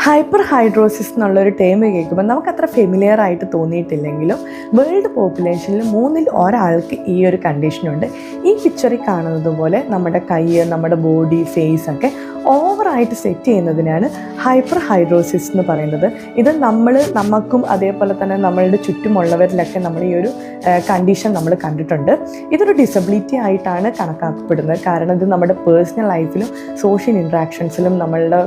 Hyper hidrosis എന്നുള്ളൊരു term കേൾക്കുമ്പോൾ നമുക്കത്ര familiar ആയിട്ട് തോന്നിയിട്ടില്ലെങ്കിലും വേൾഡ് പോപ്പുലേഷനിൽ 1/3 ഈ ഒരു കണ്ടീഷനുണ്ട്. ഈ പിക്ചറിൽ കാണുന്നത് പോലെ നമ്മുടെ കൈ, നമ്മുടെ ബോഡി, ഫേസ് ഒക്കെ ഓവറായിട്ട് സെറ്റ് ചെയ്യുന്നതിനാണ് ഹൈപ്പർ ഹൈഡ്രോസിസ് എന്ന് പറയുന്നത്. ഇത് നമുക്കും അതേപോലെ തന്നെ നമ്മളുടെ ചുറ്റുമുള്ളവരിലൊക്കെ നമ്മൾ ഈ ഒരു കണ്ടീഷൻ നമ്മൾ കണ്ടിട്ടുണ്ട്. ഇതൊരു ഡിസബിലിറ്റി ആയിട്ടാണ് കണക്കാക്കപ്പെടുന്നത്. കാരണം ഇത് നമ്മുടെ പേഴ്സണൽ ലൈഫിലും സോഷ്യൽ ഇൻട്രാക്ഷൻസിലും നമ്മളുടെ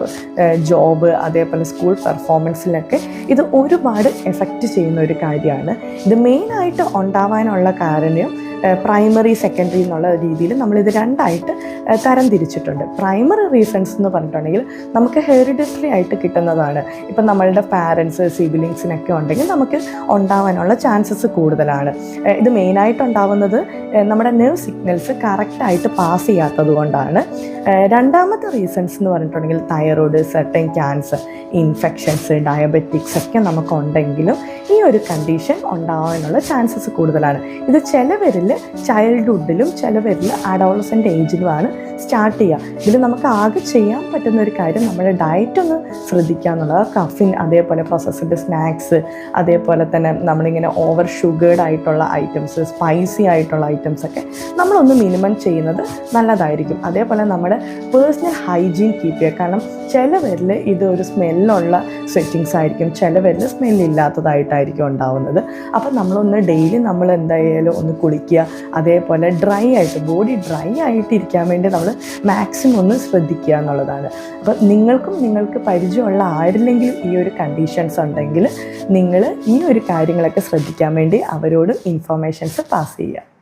ജോബ് അതേപോലെ സ്കൂൾ പെർഫോമൻസിലൊക്കെ ഇത് ഒരുപാട് എഫക്റ്റ് ചെയ്യുന്ന ഒരു കാര്യമാണ്. ഇത് മെയിനായിട്ട് ഉണ്ടാവാനുള്ള കാരണം പ്രൈമറി, സെക്കൻഡറി എന്നുള്ള രീതിയിൽ നമ്മളിത് രണ്ടായിട്ട് തരംതിരിച്ചിട്ടുണ്ട്. പ്രൈമറി റീസൺസ് എന്ന് പറഞ്ഞിട്ടുണ്ടെങ്കിൽ നമുക്ക് ഹെറിഡിറ്ററി ആയിട്ട് കിട്ടുന്നതാണ്. ഇപ്പം നമ്മളുടെ പാരൻസ്, സിബിലിങ്സിനൊക്കെ ഉണ്ടെങ്കിൽ നമുക്ക് ഉണ്ടാവാനുള്ള ചാൻസസ് കൂടുതലാണ്. ഇത് മെയിനായിട്ട് ഉണ്ടാവുന്നത് നമ്മുടെ നെർവ് സിഗ്നൽസ് കറക്റ്റായിട്ട് പാസ് ചെയ്യാത്തത് കൊണ്ടാണ്. രണ്ടാമത്തെ റീസൺസ് എന്ന് പറഞ്ഞിട്ടുണ്ടെങ്കിൽ thyroid, certain cancer, infections, diabetics ഒക്കെ നമുക്കുണ്ടെങ്കിലും ഈ ഒരു കണ്ടീഷൻ ഉണ്ടാവാനുള്ള ചാൻസസ് കൂടുതലാണ്. ഇത് ചിലവരിൽ ചൈൽഡ്ഹുഡിലും ചിലവരിൽ അഡോളസെൻ്റ് ഏജിലുമാണ് സ്റ്റാർട്ട് ചെയ്യുക. ഇതിൽ നമുക്ക് ആകെ ചെയ്യാൻ പറ്റുന്ന ഒരു കാര്യം നമ്മുടെ ഡയറ്റ് ഒന്ന് ശ്രദ്ധിക്കുക എന്നുള്ളത്. കഫിൻ, അതേപോലെ പ്രോസസ്ഡ് സ്നാക്സ്, അതേപോലെ തന്നെ നമ്മളിങ്ങനെ ഓവർ ഷുഗേർഡ് ആയിട്ടുള്ള ഐറ്റംസ്, സ്പൈസി ആയിട്ടുള്ള ഐറ്റംസൊക്കെ നമ്മളൊന്ന് മിനിമം ചെയ്യുന്നത് നല്ലതായിരിക്കും. അതേപോലെ നമ്മുടെ പേഴ്സണൽ ഹൈജീൻ കീപ്പ് ചെയ്യുക. കാരണം ചിലവരിൽ ഇത് ഒരു സ്മെല്ലുള്ള സ്വെറ്റിങ്സ് ആയിരിക്കും, ചിലവരിൽ സ്മെല്ലില്ലാത്തതായിട്ടായിരിക്കും ഉണ്ടാവുന്നത്. അപ്പം നമ്മളൊന്ന് ഡെയിലി നമ്മൾ എന്തായാലും ഒന്ന് കുളിക്കുക, അതേപോലെ ഡ്രൈ ആയിട്ട് ബോഡി ഡ്രൈ ആയിട്ടിരിക്കാൻ വേണ്ടി നമ്മൾ മാക്സിമം ഒന്ന് ശ്രദ്ധിക്കുക എന്നുള്ളതാണ്. അപ്പോൾ നിങ്ങൾക്ക് പരിചയമുള്ള ആരില്ലെങ്കിലും ഈ ഒരു കണ്ടീഷൻസ് ഉണ്ടെങ്കിൽ നിങ്ങൾ ഈ ഒരു കാര്യങ്ങളൊക്കെ ശ്രദ്ധിക്കാൻ വേണ്ടി അവരോട് ഇൻഫർമേഷൻസ് പാസ് ചെയ്യുക.